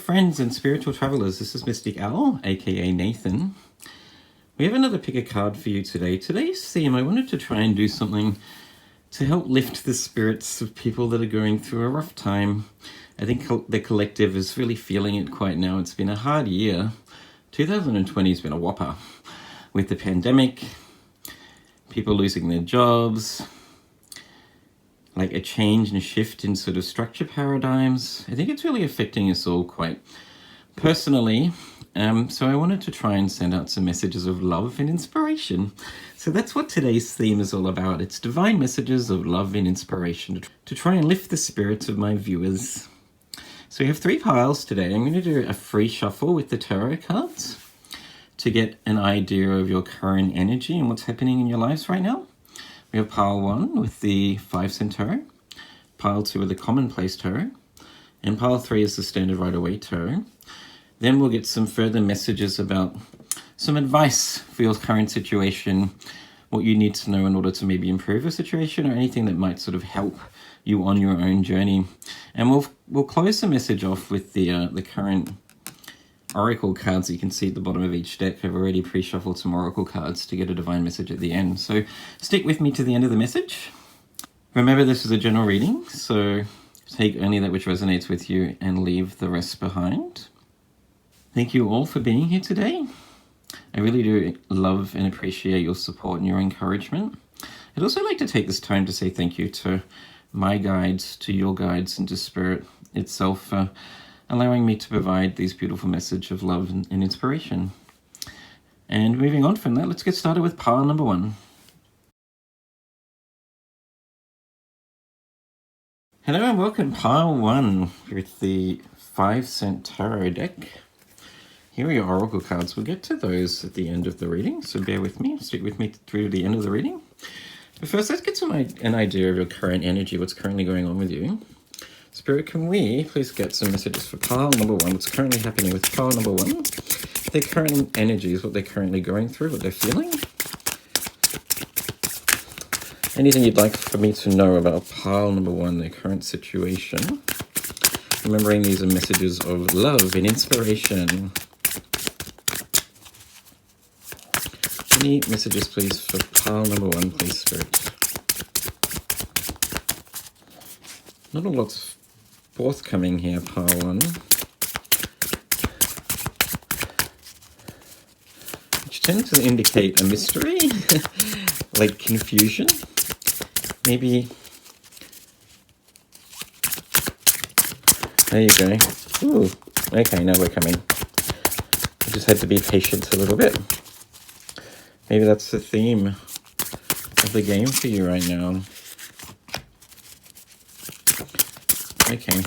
friends and spiritual travelers, this is Mystic Owl, aka Nathan. We have another pick a card for you today. Today's theme, I wanted to try and do something to help lift the spirits of people that are going through a rough time. I think the collective is really feeling it quite now. It's been a hard year. 2020 has been a whopper with the pandemic, people losing their jobs, like a change and a shift in sort of structure paradigms. I think it's really affecting us all quite personally. So I wanted to try and send out some messages of love and inspiration. So that's what today's theme is all about. It's divine messages of love and inspiration to try and lift the spirits of my viewers. So we have 3 piles today. I'm going to do a free shuffle with the tarot cards to get an idea of your current energy and what's happening in your lives right now. We have pile 1 with the 5 cent tarot, pile 2 with the commonplace tarot, and pile 3 is the standard Ryder Waite tarot. Then we'll get some further messages about some advice for your current situation, what you need to know in order to maybe improve a situation or anything that might sort of help you on your own journey. And we'll close the message off with the current oracle cards. You can see at the bottom of each deck. I've already pre-shuffled some oracle cards to get a divine message at the end. So stick with me to the end of the message. Remember, this is a general reading, so take only that which resonates with you and leave the rest behind. Thank you all for being here today. I really do love and appreciate your support and your encouragement. I'd also like to take this time to say thank you to my guides, to your guides, and to Spirit itself for allowing me to provide these beautiful message of love and inspiration. And moving on from that, let's get started with pile number 1. Hello and welcome, pile 1 with the 5 cent tarot deck. Here are your oracle cards. We'll get to those at the end of the reading, so bear with me, stick with me through the end of the reading. But first, let's get an idea of your current energy, what's currently going on with you. Spirit, can we please get some messages for pile number 1? What's currently happening with pile number 1? Their current energies, what they're currently going through, what they're feeling. Anything you'd like for me to know about pile number 1, their current situation. Remembering these are messages of love and inspiration. Any messages, please, for pile number 1, please, Spirit. Not a lot's forthcoming here, pile 1. Which tends to indicate a mystery, like confusion. Maybe. There you go. Ooh, okay, now we're coming. I just had to be patient a little bit. Maybe that's the theme of the game for you right now. Okay.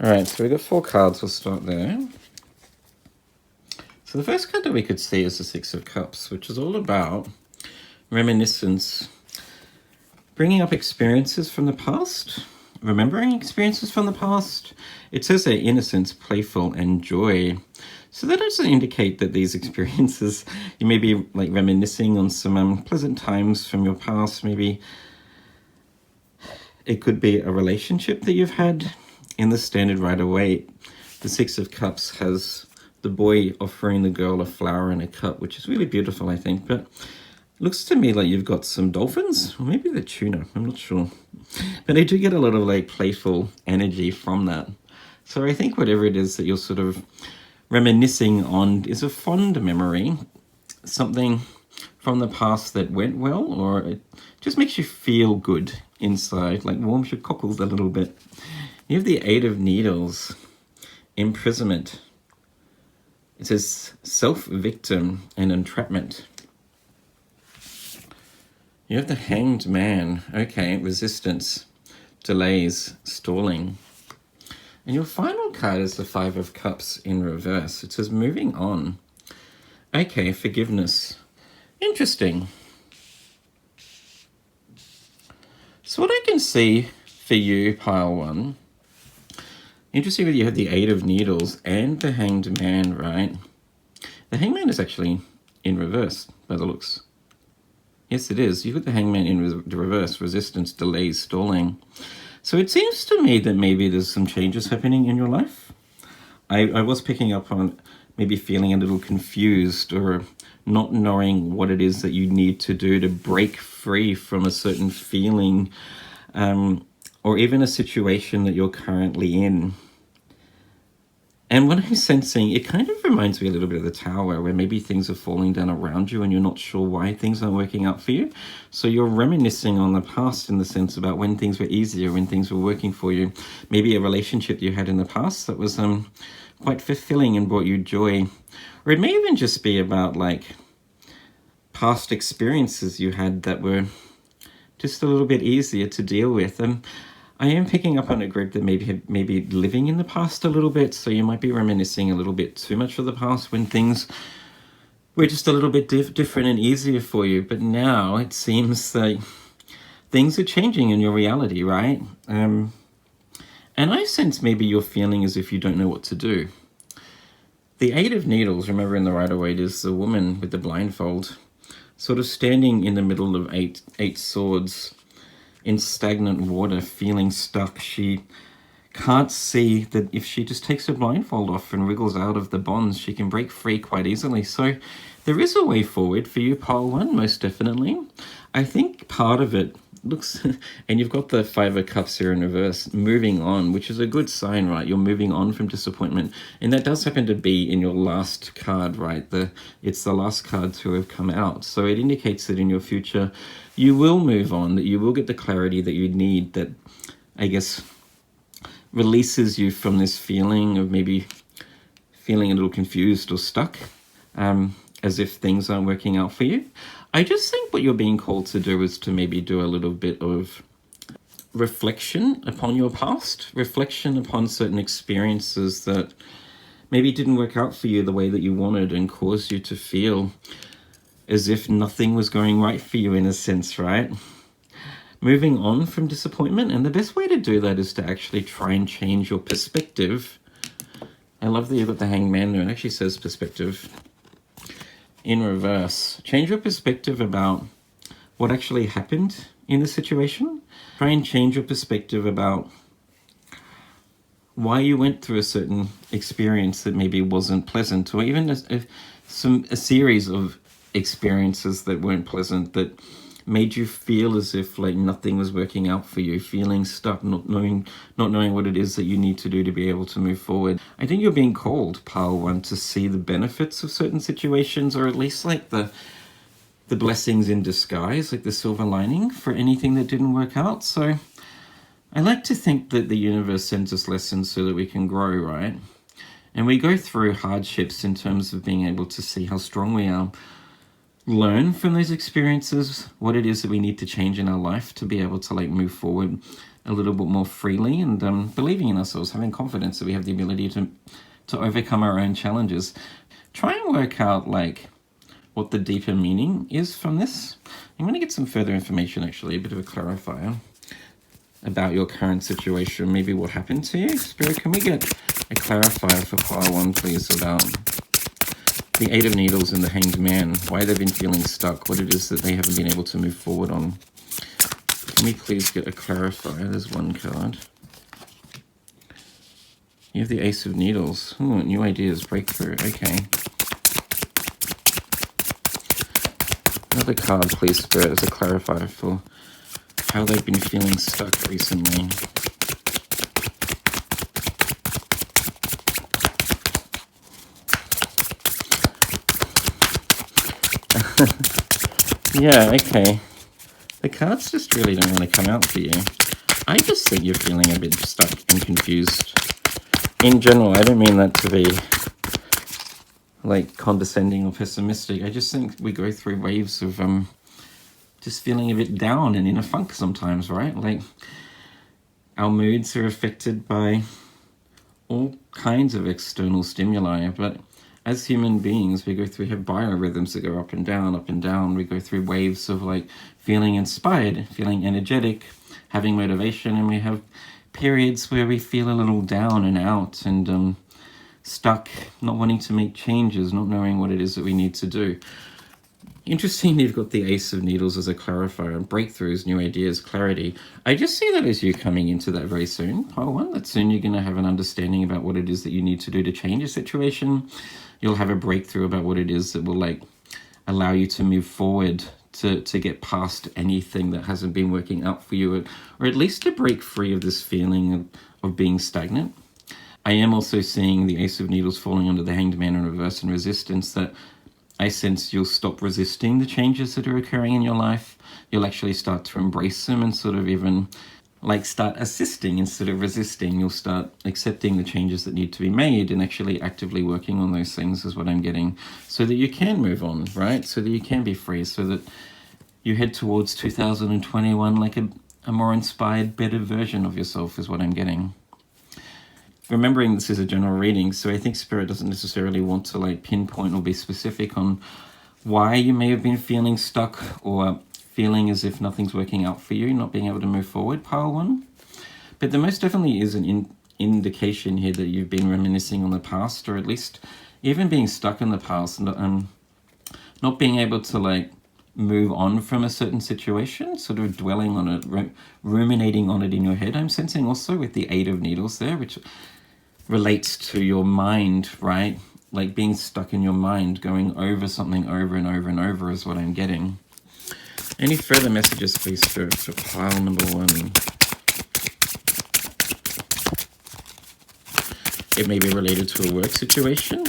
Alright, so we've got 4 cards. We'll start there. So the first card that we could see is the 6 of Cups, which is all about reminiscence, bringing up experiences from the past, remembering experiences from the past. It says they're innocent, playful, and joy. So that doesn't indicate that these experiences, you may be like reminiscing on some pleasant times from your past. Maybe it could be a relationship that you've had. In the standard Ryder Waite, the 6 of Cups has the boy offering the girl a flower in a cup, which is really beautiful, I think. But it looks to me like you've got some dolphins, or maybe the tuna, I'm not sure. But I do get a lot of like playful energy from that. So I think whatever it is that you're sort of reminiscing on is a fond memory, something from the past that went well, or it just makes you feel good inside, like warms your cockles a little bit. You have the 8 of Needles, imprisonment. It says self-victim and entrapment. You have the Hanged Man. Okay, resistance, delays, stalling. And your final card is the 5 of Cups in reverse. It says moving on. Okay, forgiveness. Interesting. So what I can see for you, pile 1, interesting that you have the 8 of Needles and the Hanged Man, right? The Hanged Man is actually in reverse by the looks. Yes, it is. You've got the Hangman in the reverse, resistance, delays, stalling. So it seems to me that maybe there's some changes happening in your life. I was picking up on maybe feeling a little confused or not knowing what it is that you need to do to break free from a certain feeling, or even a situation that you're currently in. And what I'm sensing, it kind of reminds me a little bit of the Tower, where maybe things are falling down around you and you're not sure why things aren't working out for you. So you're reminiscing on the past in the sense about when things were easier, when things were working for you. Maybe a relationship you had in the past that was quite fulfilling and brought you joy. Or it may even just be about like past experiences you had that were just a little bit easier to deal with. I am picking up on a group that maybe living in the past a little bit, so you might be reminiscing a little bit too much of the past when things were just a little bit different and easier for you. But now it seems that things are changing in your reality, right? And I sense maybe you're feeling as if you don't know what to do. The Eight of Needles, remember in the Rider Waite, is the woman with the blindfold, sort of standing in the middle of eight swords, in stagnant water, feeling stuck. She can't see that if she just takes her blindfold off and wriggles out of the bonds, she can break free quite easily. So there is a way forward for you, pile one, most definitely. I think part of it looks, and you've got the Five of Cups here in reverse, moving on, which is a good sign, right? You're moving on from disappointment. And that does happen to be in your last card, right? It's the last card to have come out. So it indicates that in your future, you will move on, that you will get the clarity that you need, that, I guess, releases you from this feeling of maybe feeling a little confused or stuck, as if things aren't working out for you. I just think what you're being called to do is to maybe do a little bit of reflection upon your past, reflection upon certain experiences that maybe didn't work out for you the way that you wanted and caused you to feel as if nothing was going right for you in a sense, right? Moving on from disappointment, and the best way to do that is to actually try and change your perspective. I love that you've got the Hangman there. It actually says perspective in reverse. Change your perspective about what actually happened in the situation. Try and change your perspective about why you went through a certain experience that maybe wasn't pleasant, or even a series of experiences that weren't pleasant, that made you feel as if like nothing was working out for you, feeling stuck, not knowing what it is that you need to do to be able to move forward. I think you're being called, pile one, to see the benefits of certain situations, or at least like the blessings in disguise, like the silver lining for anything that didn't work out. So I like to think that the universe sends us lessons so that we can grow, right? And we go through hardships in terms of being able to see how strong we are, learn from those experiences what it is that we need to change in our life to be able to like move forward a little bit more freely, and believing in ourselves, having confidence that we have the ability to overcome our own challenges. Try and work out like what the deeper meaning is from this. I'm going to get some further information, actually, a bit of a clarifier about your current situation, maybe what happened to you. Spirit, can we get a clarifier for pile one, please, about the Eight of Needles and the Hanged Man, why they've been feeling stuck, what it is that they haven't been able to move forward on. Can we please get a clarifier? There's one card. You have the Ace of Needles. Ooh, new ideas, breakthrough. Okay. Another card, please, Spirit, as a clarifier for how they've been feeling stuck recently. Yeah, okay. The cards just really don't want to come out for you. I just think you're feeling a bit stuck and confused. In general, I don't mean that to be like condescending or pessimistic. I just think we go through waves of just feeling a bit down and in a funk sometimes, right? Like our moods are affected by all kinds of external stimuli, but as human beings, we have biorhythms that go up and down, up and down. We go through waves of like feeling inspired, feeling energetic, having motivation, and we have periods where we feel a little down and out and stuck, not wanting to make changes, not knowing what it is that we need to do. Interesting, you've got the Ace of Needles as a clarifier, and breakthroughs, new ideas, clarity. I just see that as you coming into that very soon, pile one, that soon you're going to have an understanding about what it is that you need to do to change a situation. You'll have a breakthrough about what it is that will like allow you to move forward, to get past anything that hasn't been working out for you, or at least to break free of this feeling of being stagnant. I am also seeing the Ace of Needles falling under the Hanged Man in reverse and resistance, that I sense you'll stop resisting the changes that are occurring in your life. You'll actually start to embrace them and sort of even like start assisting instead of resisting. You'll start accepting the changes that need to be made and actually actively working on those things is what I'm getting, so that you can move on, right? So that you can be free, so that you head towards 2021 like a more inspired, better version of yourself is what I'm getting. Remembering this is a general reading, so I think Spirit doesn't necessarily want to like pinpoint or be specific on why you may have been feeling stuck or feeling as if nothing's working out for you, not being able to move forward, pile one. But there most definitely is an indication here that you've been reminiscing on the past, or at least even being stuck in the past, and not being able to like move on from a certain situation, sort of dwelling on it, ruminating on it in your head. I'm sensing also with the Eight of Needles there, which relates to your mind, right? Like being stuck in your mind, going over something over and over and over is what I'm getting. Any further messages, please, Spirit, for pile number one? It may be related to a work situation.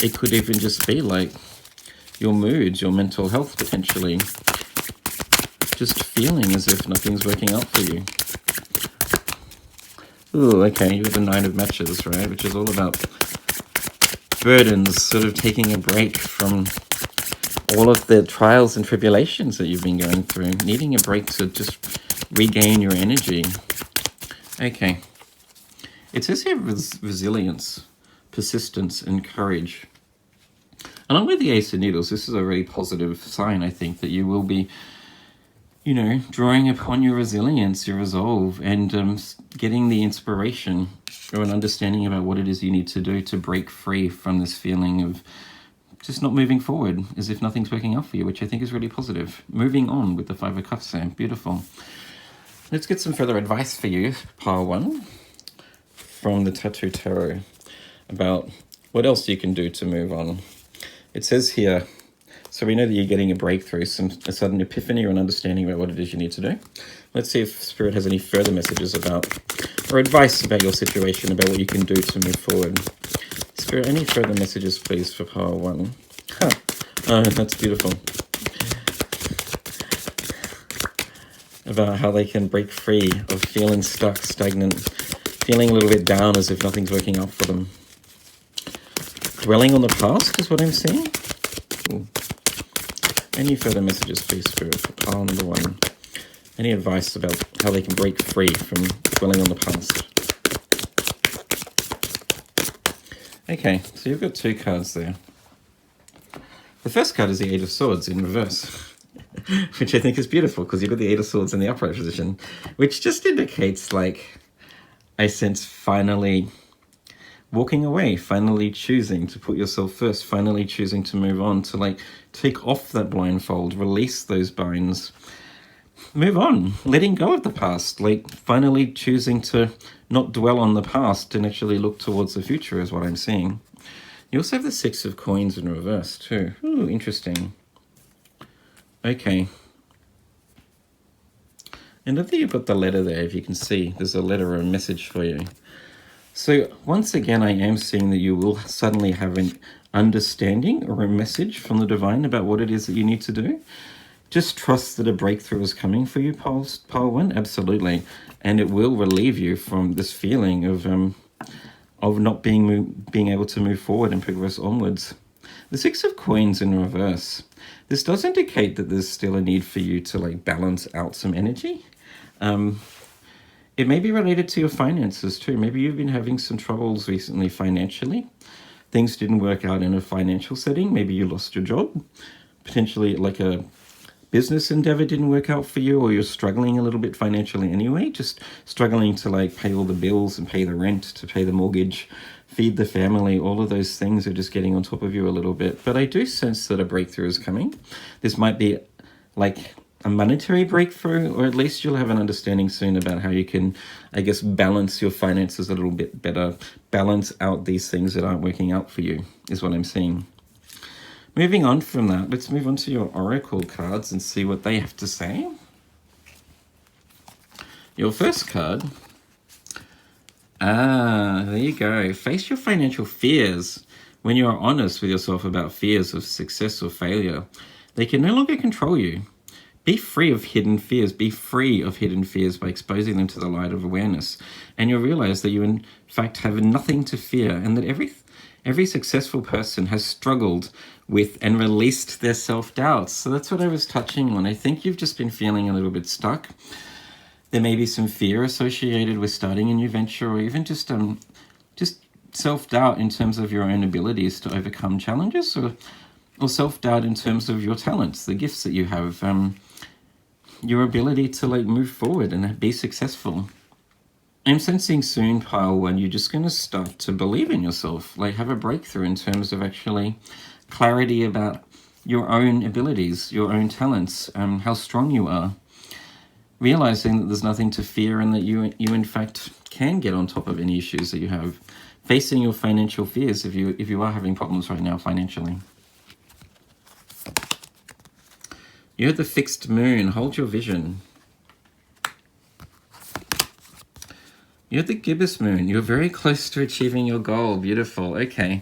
It could even just be like your mood, your mental health, potentially. Just feeling as if nothing's working out for you. Ooh, okay, you have the Nine of Matches, right? Which is all about burdens, sort of taking a break from all of the trials and tribulations that you've been going through. Needing a break to just regain your energy. Okay. It says here resilience, persistence, and courage. Along with the Ace of Needles, this is a really positive sign, I think, that you will be, you know, drawing upon your resilience, your resolve, and getting the inspiration or an understanding about what it is you need to do to break free from this feeling of just not moving forward, as if nothing's working out for you, which I think is really positive. Moving on with the Five of Cups there. Beautiful. Let's get some further advice for you, pile one, from the Tattoo Tarot, about what else you can do to move on. It says here, so we know that you're getting a breakthrough, a sudden epiphany or an understanding about what it is you need to do. Let's see if Spirit has any further messages about, or advice about your situation, about what you can do to move forward. Spirit, any further messages, please, for pile one? Huh. Oh, that's beautiful. About how they can break free of feeling stuck, stagnant, feeling a little bit down as if nothing's working out for them. Dwelling on the past is what I'm seeing. Ooh. Any further messages, please, Spirit, for pile number one? Any advice about how they can break free from dwelling on the past? Okay, so you've got two cards there. The first card is the Eight of Swords in reverse, which I think is beautiful because you've got the Eight of Swords in the upright position, which just indicates, like, I sense finally walking away, finally choosing to put yourself first, finally choosing to move on, to like take off that blindfold, release those binds, move on, letting go of the past, like finally choosing to not dwell on the past and actually look towards the future is what I'm seeing. You also have the Six of Coins in reverse too. Ooh, interesting. Okay. And I think you've got the letter there, if you can see. There's a letter or a message for you. So once again, I am seeing that you will suddenly have an understanding or a message from the divine about what it is that you need to do. Just trust that a breakthrough is coming for you, pile one, absolutely. And it will relieve you from this feeling of not being able to move forward and progress onwards. The Six of Coins in reverse. This does indicate that there's still a need for you to like balance out some energy. It may be related to your finances too. Maybe you've been having some troubles recently financially. Things didn't work out in a financial setting. Maybe you lost your job. Potentially like a business endeavor didn't work out for you, or you're struggling a little bit financially anyway, just struggling to like pay all the bills and pay the rent, to pay the mortgage, feed the family, all of those things are just getting on top of you a little bit. But I do sense that a breakthrough is coming. This might be like a monetary breakthrough, or at least you'll have an understanding soon about how you can, I guess, balance your finances a little bit better, balance out these things that aren't working out for you, is what I'm seeing. Moving on from that, let's move on to your oracle cards and see what they have to say. Your first card. There you go. Face your financial fears. When you are honest with yourself about fears of success or failure, they can no longer control you. Be free of hidden fears. Be free of hidden fears by exposing them to the light of awareness. And you'll realize that you, in fact, have nothing to fear, and that every successful person has struggled with and released their self-doubts. So that's what I was touching on. I think you've just been feeling a little bit stuck. There may be some fear associated with starting a new venture, or even just self-doubt in terms of your own abilities to overcome challenges, or self-doubt in terms of your talents, the gifts that you have, your ability to like move forward and be successful. I'm sensing soon, Pile 1, you're just going to start to believe in yourself, like have a breakthrough in terms of actually clarity about your own abilities, your own talents, how strong you are. Realizing that there's nothing to fear, and that you in fact can get on top of any issues that you have. Facing your financial fears if you are having problems right now financially. You're the fixed moon. Hold your vision. You're the gibbous moon. You're very close to achieving your goal. Beautiful. Okay.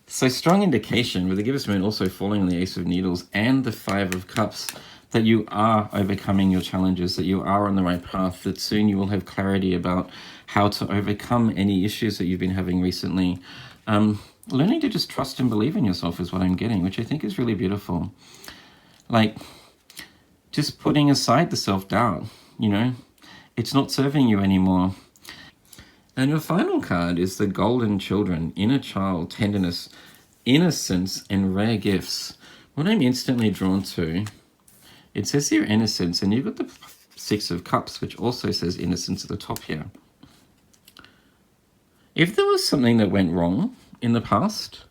So strong indication with the gibbous moon also falling on the Ace of Needles and the Five of Cups that you are overcoming your challenges, that you are on the right path, that soon you will have clarity about how to overcome any issues that you've been having recently. Learning to just trust and believe in yourself is what I'm getting, which I think is really beautiful. Like, just putting aside the self-doubt, it's not serving you anymore. And your final card is the Golden Children, Inner Child, Tenderness, Innocence, and Rare Gifts. What I'm instantly drawn to, it says here innocence, and you've got the Six of Cups, which also says innocence at the top here. If there was something that went wrong in the past,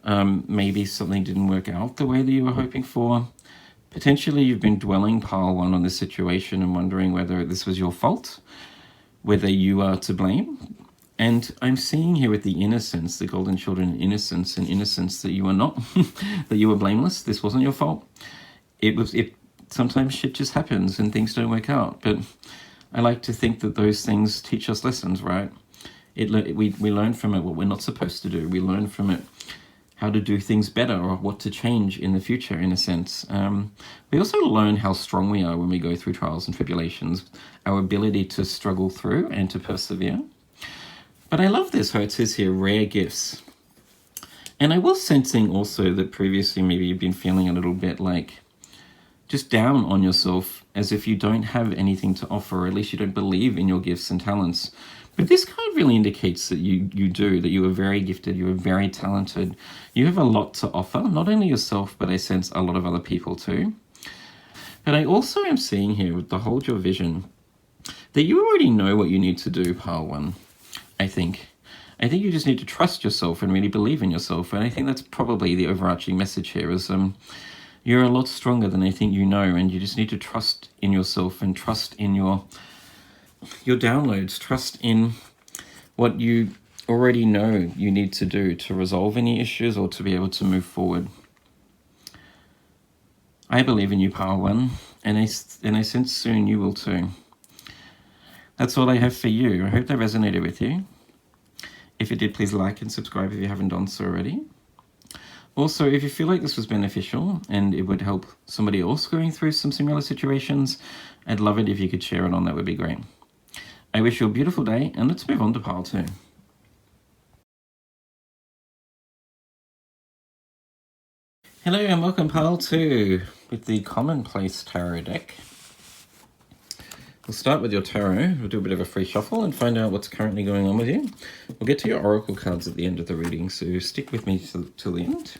maybe something didn't work out the way that you were hoping for, potentially you've been dwelling, Pile 1, on this situation and wondering whether this was your fault, whether you are to blame. And I'm seeing here with the innocence, the Golden Children, innocence, and innocence, that you are not, that you were blameless. This wasn't your fault. Sometimes shit just happens and things don't work out. But I like to think that those things teach us lessons, right? We learn from it what we're not supposed to do. We learn from it how to do things better, or what to change in the future, in a sense. We also learn how strong we are when we go through trials and tribulations, our ability to struggle through and to persevere. But I love this, how it says here, rare gifts. And I was sensing also that previously maybe you've been feeling a little bit like just down on yourself, as if you don't have anything to offer, or at least you don't believe in your gifts and talents. But this card really indicates that you do, that you are very gifted, you are very talented. You have a lot to offer, not only yourself, but I sense a lot of other people too. But I also am seeing here with the Hold Your Vision that you already know what you need to do, Pile 1, I think. I think you just need to trust yourself and really believe in yourself. And I think that's probably the overarching message here is you're a lot stronger than I think you know, and you just need to trust in yourself and trust in your downloads, trust in what you already know you need to do to resolve any issues or to be able to move forward. I believe in you, Pile 1, and I sense soon you will too. That's all I have for you. I hope that resonated with you. If it did, please like and subscribe if you haven't done so already. Also, if you feel like this was beneficial and it would help somebody else going through some similar situations, I'd love it if you could share it on. That would be great. I wish you a beautiful day, and let's move on to Pile 2. Hello and welcome, Pile 2, with the Commonplace Tarot deck. We'll start with your tarot. We'll do a bit of a free shuffle and find out what's currently going on with you. We'll get to your oracle cards at the end of the reading, so stick with me till the end.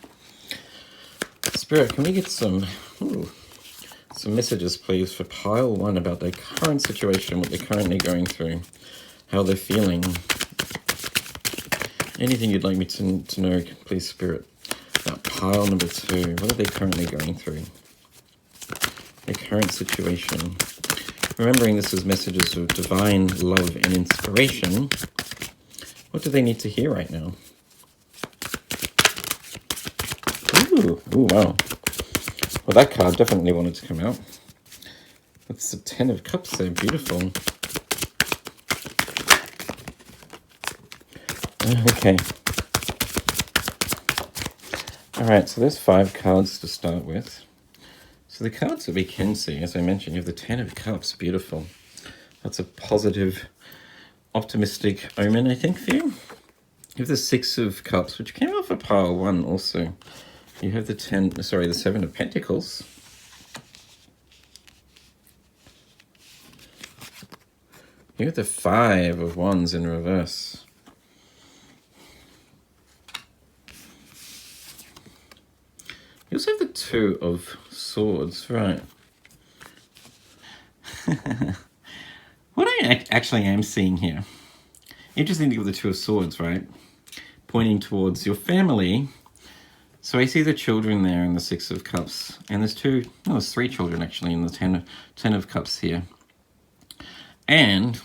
Spirit, can we get some Ooh. Some messages, please, for pile 1 about their current situation, what they're currently going through, how they're feeling. Anything you'd like me to know, please, Spirit, about pile number 2. What are they currently going through? Their current situation. Remembering this is messages of divine love and inspiration. What do they need to hear right now? Ooh, wow. Well, that card definitely wanted to come out. That's the 10 of Cups there. Beautiful. Okay. All right, so there's 5 cards to start with. So the cards that we can see, as I mentioned, you have the 10 of Cups. Beautiful. That's a positive, optimistic omen, I think, for you. You have the 6 of Cups, which came off a pile 1 also. You have the 7 of Pentacles. You have the 5 of Wands in reverse. You also have the 2 of Swords, right? What I actually am seeing here, interesting to give the 2 of Swords, right? Pointing towards your family. So I see the children there in the 6 of Cups, and there's 3 children actually in the 10 of Cups here. And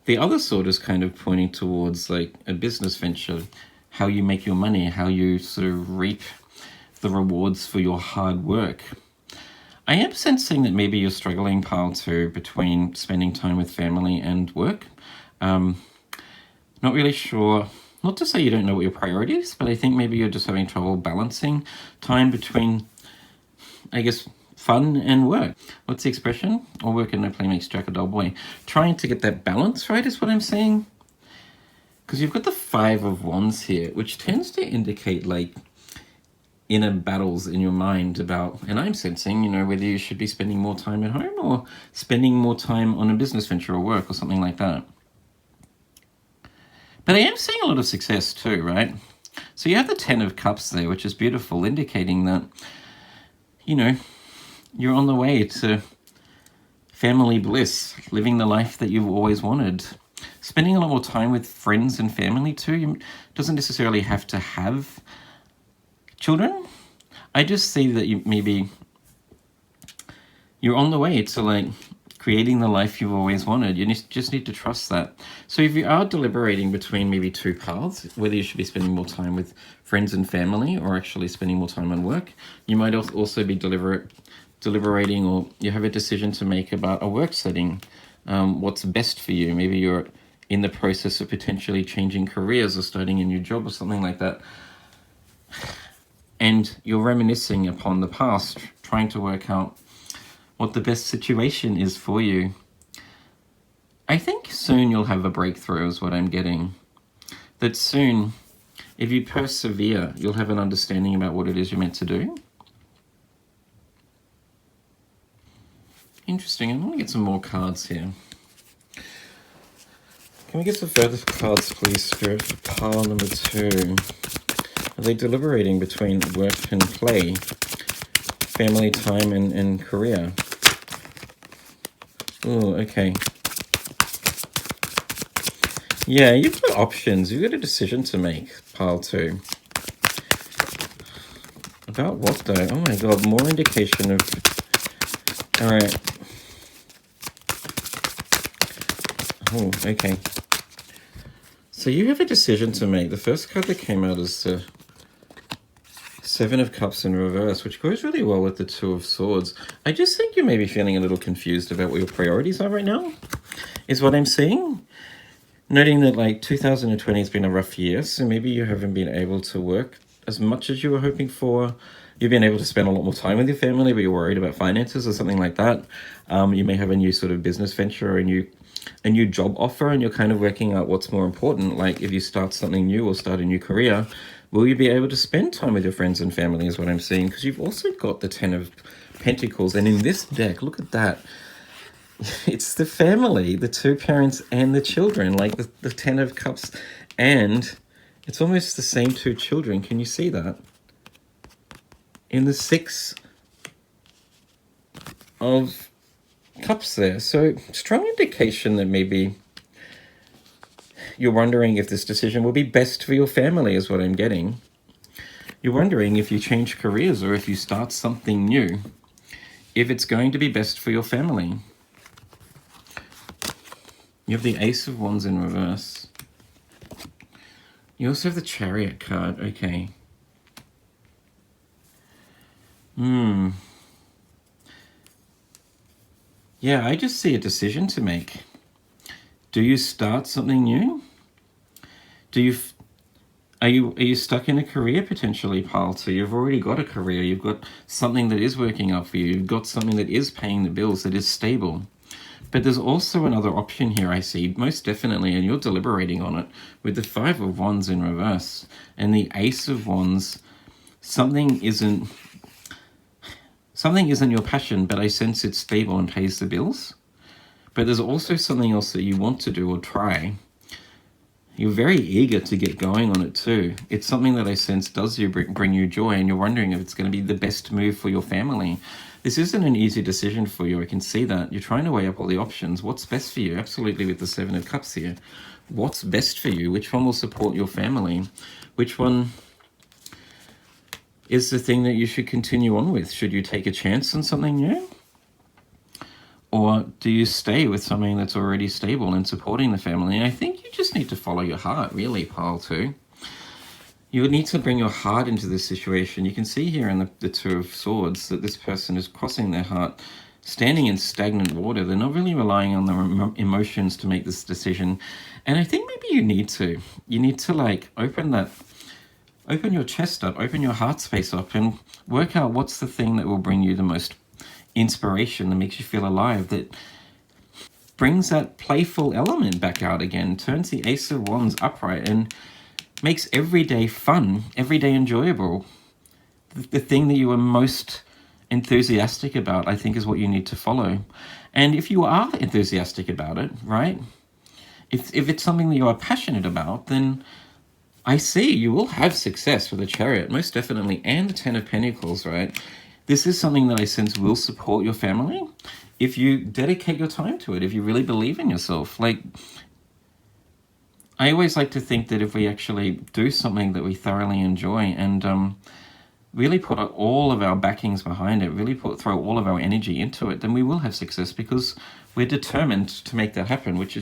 the other sword is kind of pointing towards like a business venture, how you make your money, how you sort of reap the rewards for your hard work. I am sensing that maybe you're struggling, pile 2, between spending time with family and work. Not really sure. Not to say you don't know what your priority is, but I think maybe you're just having trouble balancing time between, I guess, fun and work. What's the expression? All work and no play makes Jack a dull boy. Trying to get that balance right is what I'm saying. Because you've got the 5 of Wands here, which tends to indicate like inner battles in your mind about, and I'm sensing, you know, whether you should be spending more time at home or spending more time on a business venture or work or something like that. But I am seeing a lot of success too, right? So you have the 10 of Cups there, which is beautiful, indicating that, you know, you're on the way to family bliss, living the life that you've always wanted. Spending a lot more time with friends and family too. You doesn't necessarily have to have children. I just see that you're on the way to like creating the life you've always wanted. You just need to trust that. So if you are deliberating between maybe 2 paths, whether you should be spending more time with friends and family or actually spending more time on work, you might also be deliberating, or you have a decision to make about a work setting, what's best for you. Maybe you're in the process of potentially changing careers or starting a new job or something like that. And you're reminiscing upon the past, trying to work out what the best situation is for you. I think soon you'll have a breakthrough is what I'm getting. That soon, if you persevere, you'll have an understanding about what it is you're meant to do. Interesting. I'm going to get some more cards here. Can we get some further cards, please, Spirit, for pile number 2? Are they deliberating between work and play, family time and career? Oh, okay. Yeah, you've got options. You've got a decision to make, pile 2. About what, though? Oh my god, more indication of... Alright. Oh, okay. So you have a decision to make. The first card that came out is the 7 of Cups in reverse, which goes really well with the 2 of Swords. I just think you may be feeling a little confused about what your priorities are right now, is what I'm seeing. Noting that like 2020 has been a rough year, so maybe you haven't been able to work as much as you were hoping for. You've been able to spend a lot more time with your family, but you're worried about finances or something like that. You may have a new sort of business venture or a new job offer, and you're kind of working out what's more important. Like if you start something new or start a new career, will you be able to spend time with your friends and family is what I'm seeing, because you've also got the 10 of Pentacles. And in this deck, look at that. It's the family, the 2 parents and the children, like the 10 of Cups. And it's almost the same 2 children. Can you see that? In the 6 of Cups there. So strong indication that maybe you're wondering if this decision will be best for your family is what I'm getting. You're wondering if you change careers or if you start something new, if it's going to be best for your family. You have the Ace of Wands in reverse. You also have the Chariot card. Okay. Yeah, I just see a decision to make. Do you start something new? Are you stuck in a career potentially, pile? So you've already got a career. You've got something that is working out for you. You've got something that is paying the bills, that is stable. But there's also another option here I see, most definitely, and you're deliberating on it, with the Five of Wands in reverse and the Ace of Wands. Something isn't your passion, but I sense it's stable and pays the bills. But there's also something else that you want to do or try. You're very eager to get going on it too. It's something that I sense does bring you joy, and you're wondering if it's going to be the best move for your family. This isn't an easy decision for you. I can see that. You're trying to weigh up all the options. What's best for you? Absolutely, with the Seven of Cups here. What's best for you? Which one will support your family? Which one is the thing that you should continue on with? Should you take a chance on something new? Or do you stay with something that's already stable and supporting the family? And I think you just need to follow your heart, really, pile 2. You would need to bring your heart into this situation. You can see here in the Two of Swords that this person is crossing their heart, standing in stagnant water. They're not really relying on their emotions to make this decision. And I think maybe you need to. You need to like open your chest up, open your heart space up, and work out what's the thing that will bring you the most inspiration, that makes you feel alive, that brings that playful element back out again, turns the Ace of Wands upright, and makes every day fun, every day enjoyable. The thing that you are most enthusiastic about, I think, is what you need to follow. And if you are enthusiastic about it, right? If it's something that you are passionate about, then I see you will have success with the Chariot, most definitely, and the Ten of Pentacles, right? This is something that I sense will support your family if you dedicate your time to it, if you really believe in yourself. Like, I always like to think that if we actually do something that we thoroughly enjoy and really put all of our backings behind it, really throw all of our energy into it, then we will have success because we're determined to make that happen, which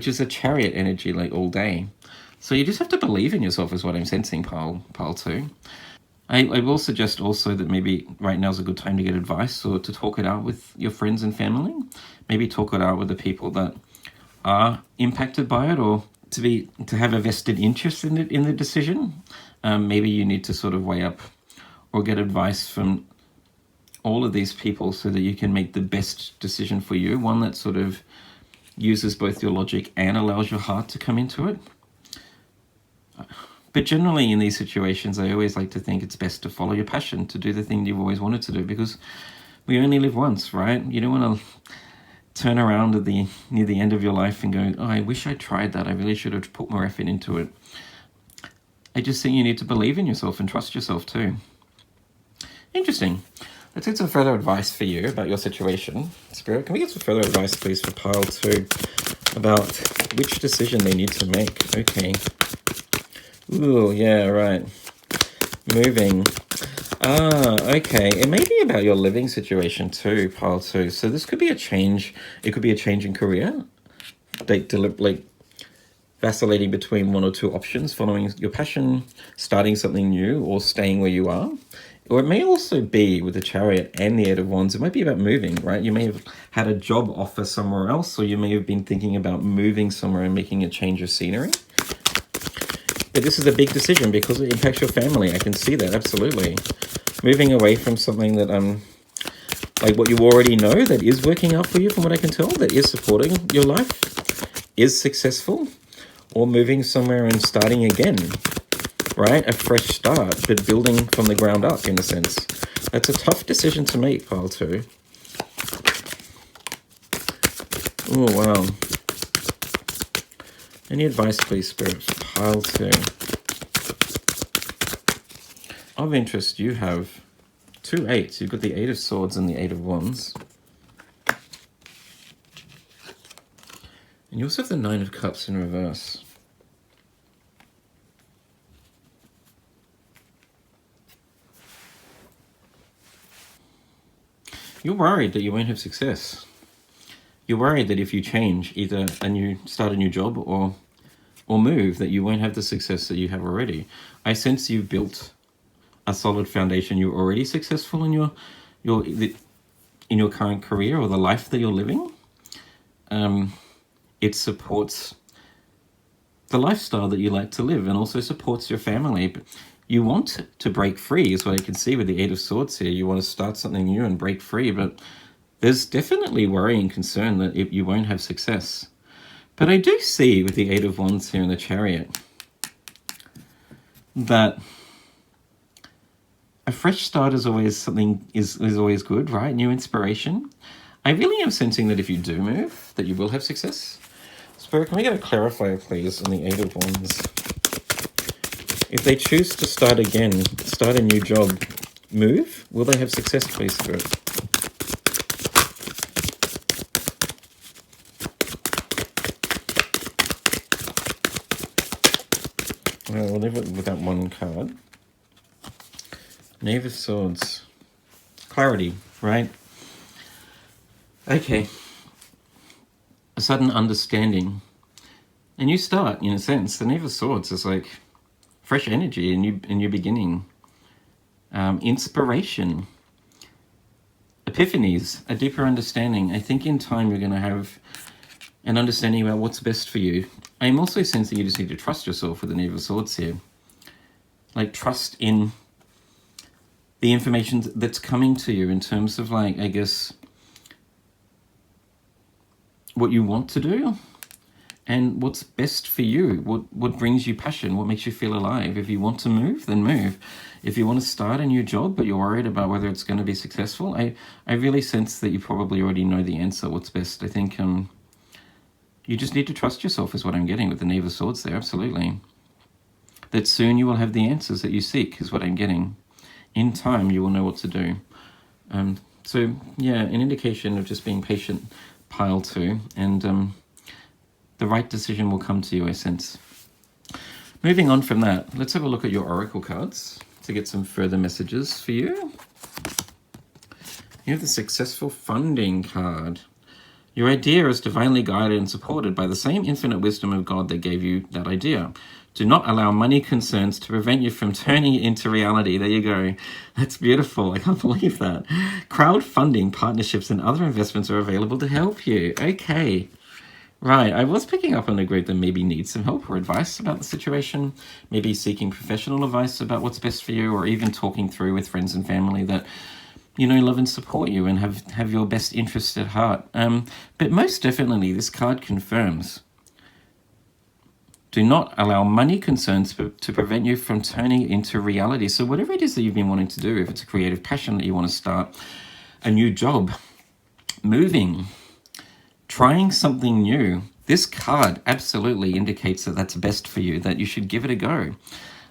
is a Chariot energy like all day. So you just have to believe in yourself is what I'm sensing, pile 2. I will suggest also that maybe right now is a good time to get advice or to talk it out with your friends and family. Maybe talk it out with the people that are impacted by it, or to have a vested interest in it, in the decision. Maybe you need to sort of weigh up or get advice from all of these people so that you can make the best decision for you, one that sort of uses both your logic and allows your heart to come into it. But generally in these situations, I always like to think it's best to follow your passion, to do the thing you've always wanted to do, because we only live once, right? You don't want to turn around near the end of your life and go, oh, I wish I tried that. I really should have put more effort into it. I just think you need to believe in yourself and trust yourself too. Interesting. Let's get some further advice for you about your situation. Spirit, can we get some further advice, please, for pile 2 about which decision they need to make? Okay. Ooh, yeah, right. Moving. Okay. It may be about your living situation too, pile 2. So this could be a change. It could be a change in career. Like vacillating between one or two options, following your passion, starting something new, or staying where you are. Or it may also be, with the Chariot and the Eight of Wands, it might be about moving, right? You may have had a job offer somewhere else, or you may have been thinking about moving somewhere and making a change of scenery. But this is a big decision because it impacts your family. I can see that, absolutely. Moving away from something that, like what you already know, that is working out for you, from what I can tell, that is supporting your life, is successful, or moving somewhere and starting again, right? A fresh start, but building from the ground up, in a sense. That's a tough decision to make, pile 2. Oh, wow. Any advice, please, Spirit, for pile 2? Of interest, you have 2 8s. You've got the Eight of Swords and the Eight of Wands. And you also have the Nine of Cups in reverse. You're worried that you won't have success. You're worried that if you change, either start a new job or move, that you won't have the success that you have already. I sense you've built a solid foundation. You're already successful in your current career or the life that you're living. It supports the lifestyle that you like to live and also supports your family. But you want to break free, is what I can see with the Eight of Swords here. You want to start something new and break free, but there's definitely worry and concern that you won't have success. But I do see with the Eight of Wands here in the Chariot that a fresh start is always always good, right? New inspiration. I really am sensing that if you do move, that you will have success. Spirit, can we get a clarifier, please, on the Eight of Wands? If they choose to start again, start a new job, move, will they have success, please, Spirit? Well, we'll leave it with that one card. Knave of Swords. Clarity, right? Okay. A sudden understanding. A new start, in a sense. The Knave of Swords is like fresh energy, a new beginning. Inspiration. Epiphanies, a deeper understanding. I think in time you're going to have an understanding about what's best for you. I'm also sensing you just need to trust yourself with the Knave of Swords here. Like, trust in the information that's coming to you in terms of, like, I guess, what you want to do and what's best for you, what brings you passion, what makes you feel alive. If you want to move, then move. If you want to start a new job but you're worried about whether it's going to be successful, I really sense that you probably already know the answer, what's best. I think you just need to trust yourself is what I'm getting with the Knave of Swords there, absolutely. That soon you will have the answers that you seek is what I'm getting. In time, you will know what to do. So, yeah, an indication of just being patient, pile 2, and the right decision will come to you, I sense. Moving on from that, let's have a look at your oracle cards to get some further messages for you. You have the Successful Funding card. Your idea is divinely guided and supported by the same infinite wisdom of God that gave you that idea. Do not allow money concerns to prevent you from turning it into reality. There you go. That's beautiful. I can't believe that. Crowdfunding, partnerships, and other investments are available to help you. Okay. Right. I was picking up on a group that maybe needs some help or advice about the situation, maybe seeking professional advice about what's best for you, or even talking through with friends and family that, love and support you and have your best interests at heart. But most definitely, this card confirms, do not allow money concerns to prevent you from turning it into reality. So whatever it is that you've been wanting to do, if it's a creative passion that you want to start, a new job, moving, trying something new, this card absolutely indicates that that's best for you, that you should give it a go.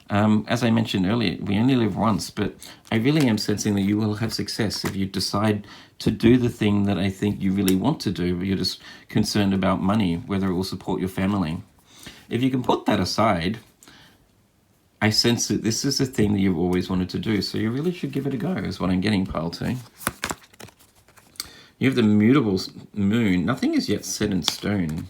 As I mentioned earlier, we only live once, but I really am sensing that you will have success if you decide to do the thing that I think you really want to do, but you're just concerned about money, whether it will support your family. If you can put that aside, I sense that this is the thing that you've always wanted to do, so you really should give it a go, is what I'm getting, pile 2. You have the mutable moon. Nothing is yet set in stone.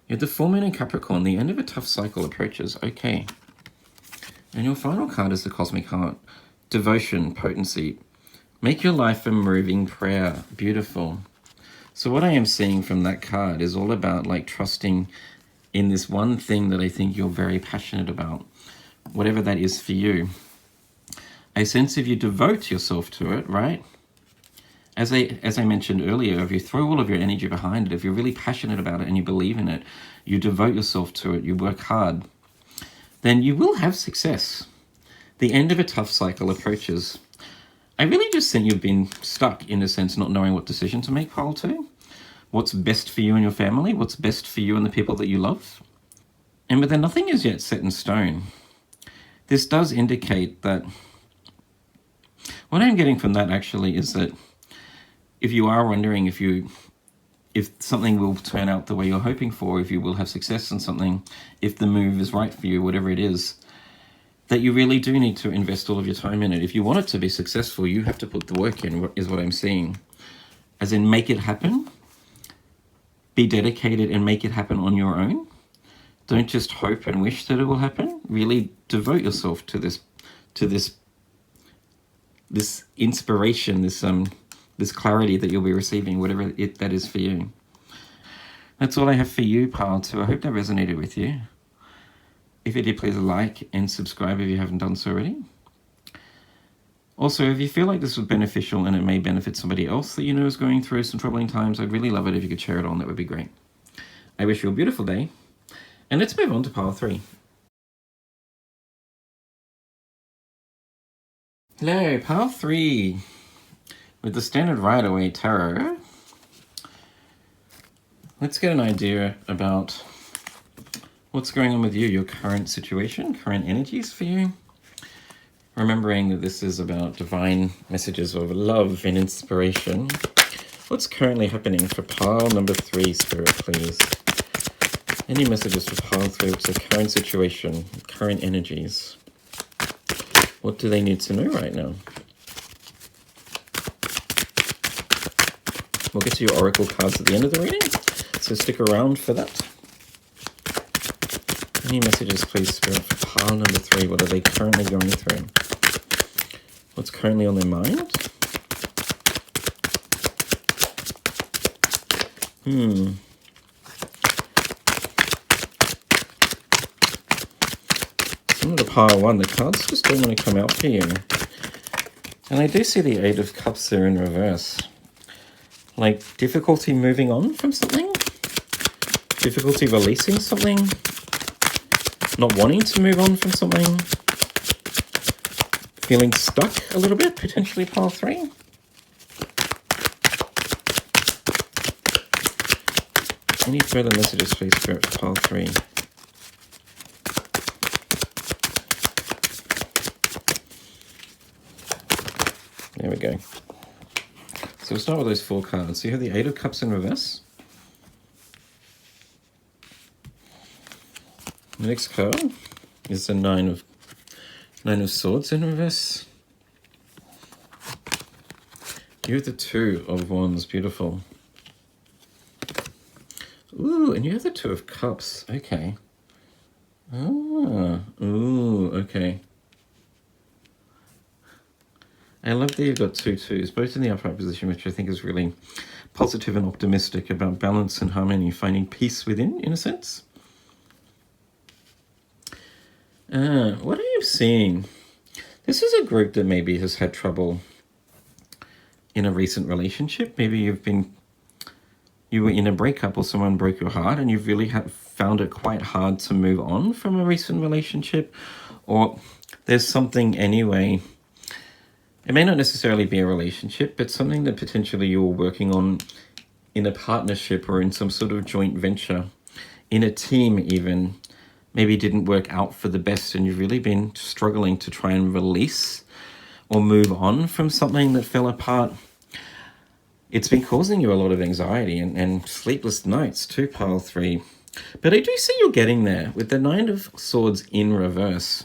You have the full moon in Capricorn. The end of a tough cycle approaches. Okay. And your final card is the Cosmic Heart. Devotion, potency. Make your life a moving prayer. Beautiful. So what I am seeing from that card is all about, like, trusting in this one thing that I think you're very passionate about, whatever that is for you. I sense if you devote yourself to it, right? As I mentioned earlier, if you throw all of your energy behind it, if you're really passionate about it and you believe in it, you devote yourself to it, you work hard, then you will have success. The end of a tough cycle approaches. I really just think you've been stuck, in a sense, not knowing what decision to make, pile 2. What's best for you and your family? What's best for you and the people that you love? And but then nothing is yet set in stone. This does indicate that what I'm getting from that actually is that if you are wondering if something will turn out the way you're hoping for, if you will have success in something, if the move is right for you, whatever it is, that you really do need to invest all of your time in it. If you want it to be successful, you have to put the work in, is what I'm seeing. As in, make it happen. Be dedicated and make it happen on your own. Don't just hope and wish that it will happen. Really devote yourself to this inspiration, this clarity that you'll be receiving, whatever that is for you. That's all I have for you, pile 2. I hope that resonated with you. If it did, please like and subscribe if you haven't done so already. Also, if you feel like this was beneficial and it may benefit somebody else that you know is going through some troubling times, I'd really love it if you could share it on. That would be great. I wish you a beautiful day. And let's move on to pile 3. Hello, pile 3. With the standard Ryder Waite tarot, let's get an idea about what's going on with you, your current situation, current energies for you. Remembering that this is about divine messages of love and inspiration. What's currently happening for pile number 3, Spirit, please? Any messages for pile 3, what's the current situation, current energies? What do they need to know right now? We'll get to your oracle cards at the end of the reading, so stick around for that. Any messages, please, Spirit, for pile number 3? What are they currently going through? What's currently on their mind? Some of the pile 1, the cards just don't want to come out for you. And I do see the 8 of Cups there in reverse. Like difficulty moving on from something, difficulty releasing something, not wanting to move on from something, feeling stuck a little bit, potentially pile 3. Any further messages, please, Spirit, for pile 3? There we go. So we'll start with those 4 cards. So you have the 8 of Cups in reverse. The next card is the 9 of Swords in reverse. You have the 2 of Wands, beautiful. Ooh, and you have the 2 of Cups. Okay. Ooh, okay. I love that you've got 2 twos, both in the upright position, which I think is really positive and optimistic about balance and harmony, finding peace within, in a sense. What are you seeing? This is a group that maybe has had trouble in a recent relationship. Maybe you were in a breakup or someone broke your heart and you've really found it quite hard to move on from a recent relationship, or there's something anyway. It may not necessarily be a relationship, but something that potentially you're working on in a partnership or in some sort of joint venture, in a team even, maybe didn't work out for the best and you've really been struggling to try and release or move on from something that fell apart. It's been causing you a lot of anxiety and sleepless nights too, pile 3. But I do see you're getting there with the 9 of Swords in reverse.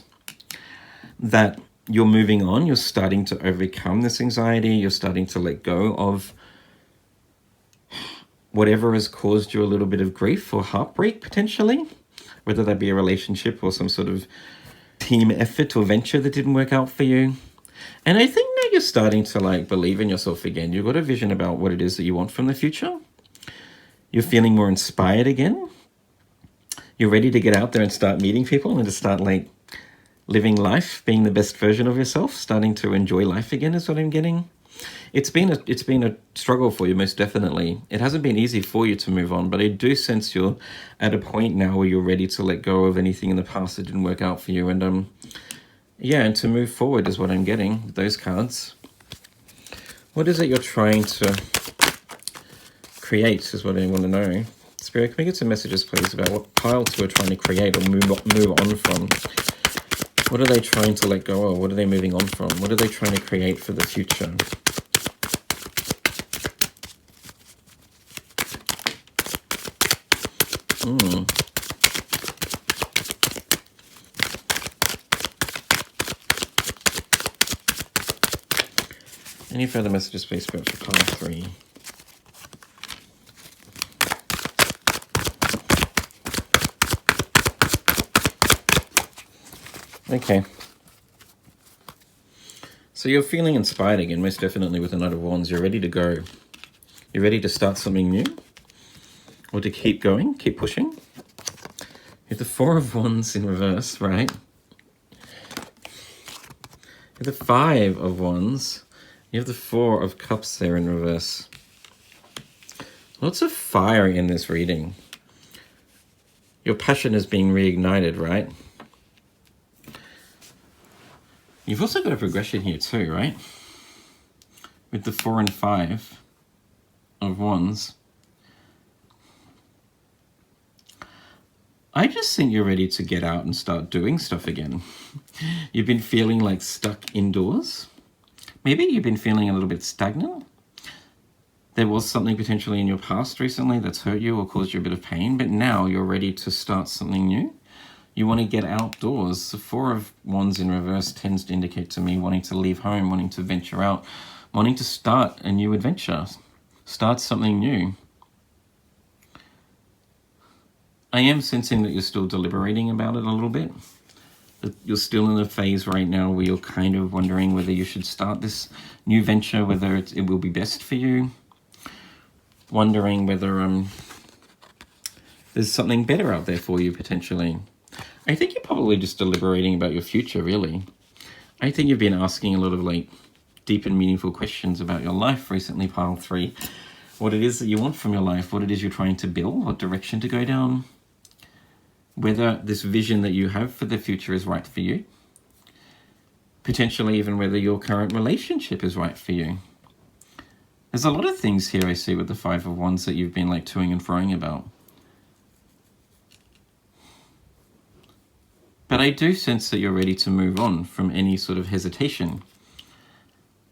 That you're moving on, you're starting to overcome this anxiety, you're starting to let go of whatever has caused you a little bit of grief or heartbreak potentially, whether that be a relationship or some sort of team effort or venture that didn't work out for you. And I think now you're starting to believe in yourself again. You've got a vision about what it is that you want from the future. You're feeling more inspired again. You're ready to get out there and start meeting people and to start living life, being the best version of yourself, starting to enjoy life again is what I'm getting. It's been a struggle for you, most definitely. It hasn't been easy for you to move on, but I do sense you're at a point now where you're ready to let go of anything in the past that didn't work out for you. And and to move forward is what I'm getting with those cards. What is it you're trying to create is what I want to know. Spirit, can we get some messages, please, about what pile 2 are trying to create or move on from? What are they trying to let go of? What are they moving on from? What are they trying to create for the future? Any further messages, please, Spirit, for pile 3? Okay. So you're feeling inspired again, most definitely, with the Knight of Wands. You're ready to go. You're ready to start something new, or to keep going, keep pushing. You have the Four of Wands in reverse, right? You have the Five of Wands. You have the Four of Cups there in reverse. Lots of fire in this reading. Your passion is being reignited, right? You've also got a progression here too, right? With the 4 and 5 of Wands. I just think you're ready to get out and start doing stuff again. You've been feeling like stuck indoors. Maybe you've been feeling a little bit stagnant. There was something potentially in your past recently that's hurt you or caused you a bit of pain, but now you're ready to start something new. You want to get outdoors. The Four of Wands in reverse tends to indicate to me wanting to leave home, wanting to venture out, wanting to start a new adventure, start something new. I am sensing that you're still deliberating about it a little bit. That you're still in the phase right now where you're kind of wondering whether you should start this new venture, whether it will be best for you. Wondering whether there's something better out there for you, potentially. I think you're probably just deliberating about your future, really. I think you've been asking a lot of like deep and meaningful questions about your life recently, pile 3. What it is that you want from your life, what it is you're trying to build, what direction to go down, whether this vision that you have for the future is right for you, potentially even whether your current relationship is right for you. There's a lot of things here I see with the Five of Wands that you've been like toing and froing about. But I do sense that you're ready to move on from any sort of hesitation.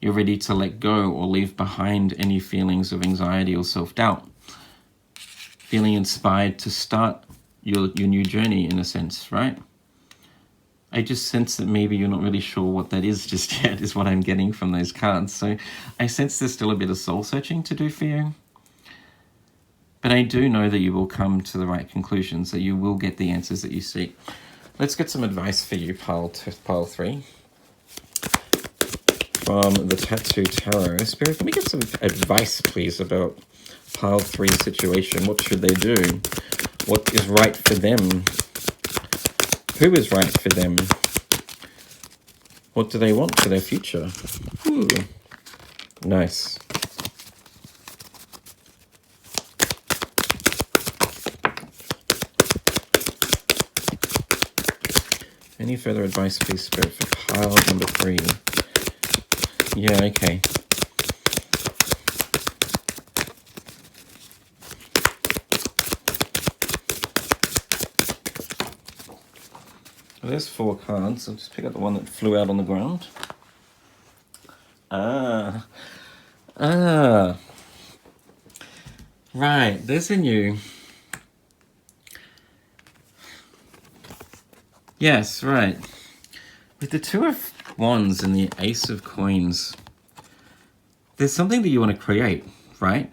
You're ready to let go or leave behind any feelings of anxiety or self-doubt. Feeling inspired to start your new journey, in a sense, right? I just sense that maybe you're not really sure what that is just yet, is what I'm getting from those cards. So I sense there's still a bit of soul searching to do for you. But I do know that you will come to the right conclusions, that you will get the answers that you seek. Let's get some advice for you, pile 3. From the Tattoo Tarot. Spirit, can we get some advice, please, about pile 3's situation? What should they do? What is right for them? Who is right for them? What do they want for their future? Ooh, nice. Any further advice, please, Spirit, for pile number 3? Yeah, okay. Well, there's 4 cards. I'll just pick up the one that flew out on the ground. Right, there's a new... Yes, right. With the Two of Wands and the Ace of Coins, there's something that you want to create, right?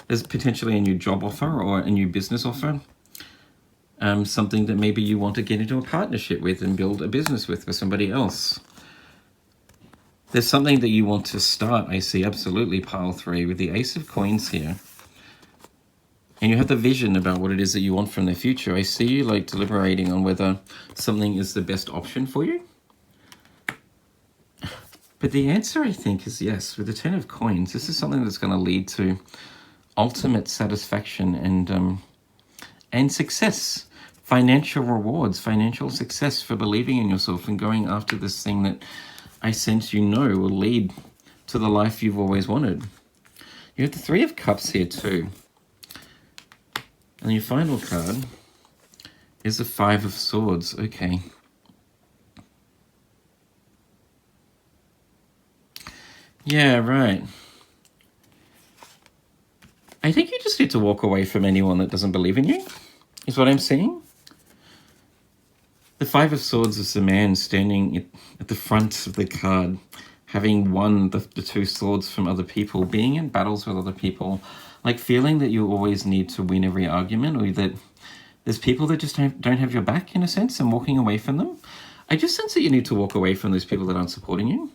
There's potentially a new job offer or a new business offer. Something that maybe you want to get into a partnership with and build a business with somebody else. There's something that you want to start, I see, absolutely, pile 3, with the Ace of Coins here. And you have the vision about what it is that you want from the future. I see you like deliberating on whether something is the best option for you. But the answer, I think, is yes. With the 10 of Coins, this is something that's going to lead to ultimate satisfaction and success. Financial rewards, financial success for believing in yourself and going after this thing that I sense will lead to the life you've always wanted. You have the 3 of Cups here too. And your final card is the 5 of Swords. Okay. Yeah, right. I think you just need to walk away from anyone that doesn't believe in you, is what I'm seeing. The Five of Swords is the man standing at the front of the card, having won the two swords from other people, being in battles with other people, like feeling that you always need to win every argument, or that there's people that just don't have your back, in a sense, and walking away from them. I just sense that you need to walk away from those people that aren't supporting you.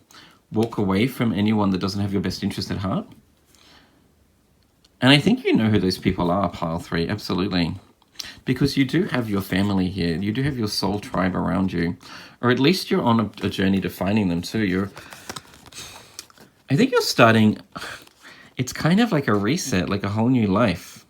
Walk away from anyone that doesn't have your best interest at heart. And I think you know who those people are, pile 3, absolutely. Because you do have your family here. You do have your soul tribe around you. Or at least you're on a journey to finding them too. I think you're starting, it's kind of like a reset, like a whole new life.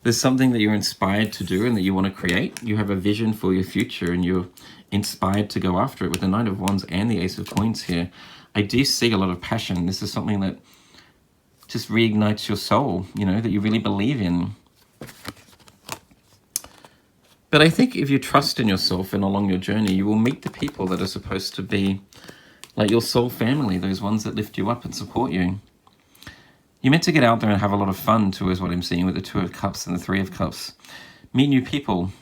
There's something that you're inspired to do and that you want to create. You have a vision for your future and you're inspired to go after it with the Knight of Wands and the Ace of Coins here. I do see a lot of passion. This is something that just reignites your soul, you know, that you really believe in. But I think if you trust in yourself and along your journey, you will meet the people that are supposed to be like your soul family, those ones that lift you up and support you. You're meant to get out there and have a lot of fun too, is what I'm seeing with the Two of Cups and the Three of Cups. Meet new people,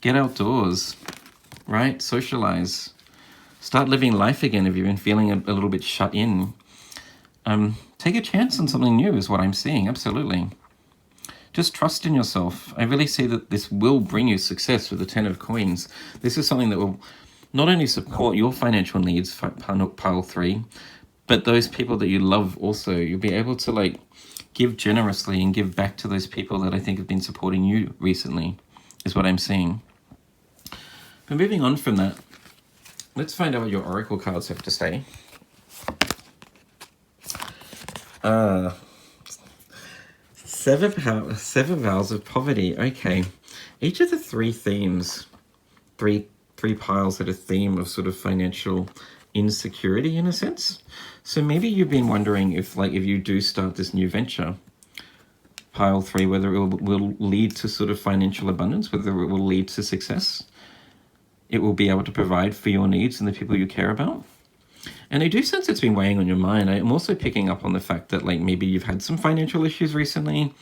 get outdoors, right? Socialize, start living life again if you've been feeling a little bit shut in. Take a chance on something new is what I'm seeing, absolutely. Just trust in yourself. I really see that this will bring you success with the 10 of Coins. This is something that will not only support your financial needs, pile 3, but those people that you love also. You'll be able to like give generously and give back to those people that I think have been supporting you recently, is what I'm seeing. But moving on from that, let's find out what your oracle cards have to say. Seven vows of poverty. Okay, each of the 3 themes, three piles that are theme of sort of financial insecurity in a sense. So maybe you've been wondering if you do start this new venture, pile 3, whether it will lead to sort of financial abundance, whether it will lead to success. It will be able to provide for your needs and the people you care about. And I do sense it's been weighing on your mind. I'm also picking up on the fact that like maybe you've had some financial issues recently.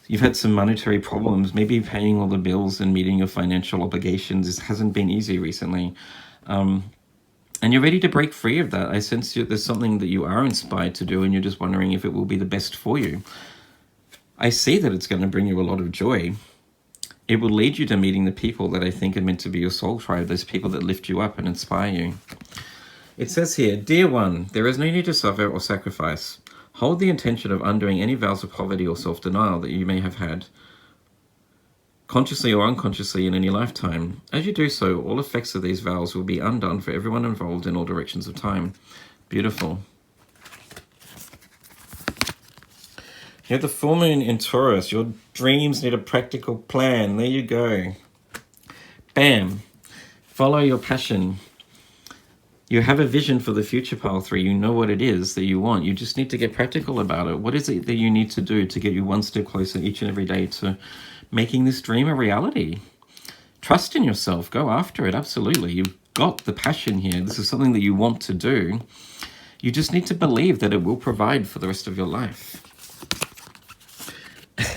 You've had some monetary problems. Maybe paying all the bills and meeting your financial obligations hasn't been easy recently. And you're ready to break free of that. I sense there's something that you are inspired to do and you're just wondering if it will be the best for you. I see that it's going to bring you a lot of joy. It will lead you to meeting the people that I think are meant to be your soul tribe, those people that lift you up and inspire you. It says here, Dear one, there is no need to suffer or sacrifice. Hold the intention of undoing any vows of poverty or self-denial that you may have had, consciously or unconsciously in any lifetime. As you do so, all effects of these vows will be undone for everyone involved in all directions of time. Beautiful. You have the full moon in Taurus. Your dreams need a practical plan. There you go. Bam. Follow your passion. You have a vision for the future, pile 3. You know what it is that you want. You just need to get practical about it. What is it that you need to do to get you one step closer each and every day to making this dream a reality? Trust in yourself. Go after it. Absolutely. You've got the passion here. This is something that you want to do. You just need to believe that it will provide for the rest of your life.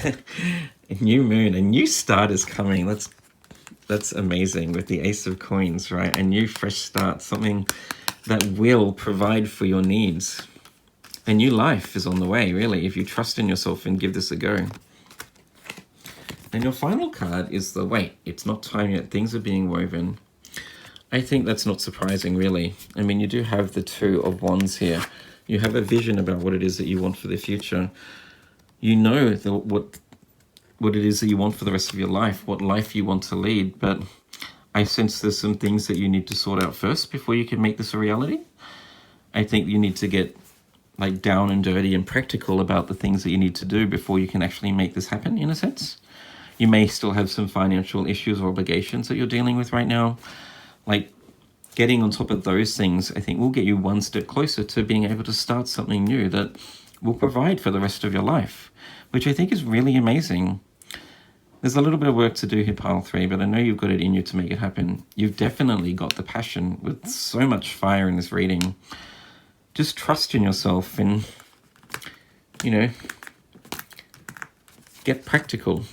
A new moon, a new start is coming. That's amazing with the Ace of Coins, right? A new fresh start, something that will provide for your needs. A new life is on the way, really, if you trust in yourself and give this a go. And your final card is the Waite. It's not time yet. Things are being woven. I think that's not surprising, really. I mean, you do have the Two of Wands here. You have a vision about what it is that you want for the future. You know what it is that you want for the rest of your life, what life you want to lead, but I sense there's some things that you need to sort out first before you can make this a reality. I think you need to get like down and dirty and practical about the things that you need to do before you can actually make this happen, in a sense. You may still have some financial issues or obligations that you're dealing with right now. Like getting on top of those things, I think will get you one step closer to being able to start something new that will provide for the rest of your life, which I think is really amazing. There's a little bit of work to do here, pile 3, but I know you've got it in you to make it happen. You've definitely got the passion with so much fire in this reading. Just trust in yourself and, you know, get practical,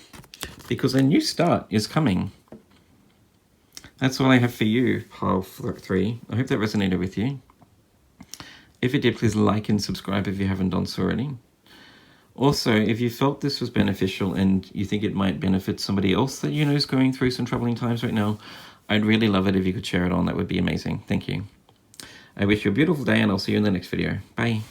because a new start is coming. That's all I have for you, pile 3. I hope that resonated with you. If it did, please like and subscribe if you haven't done so already. Also, if you felt this was beneficial and you think it might benefit somebody else that you know is going through some troubling times right now, I'd really love it if you could share it on. That would be amazing. Thank you. I wish you a beautiful day, and I'll see you in the next video. Bye.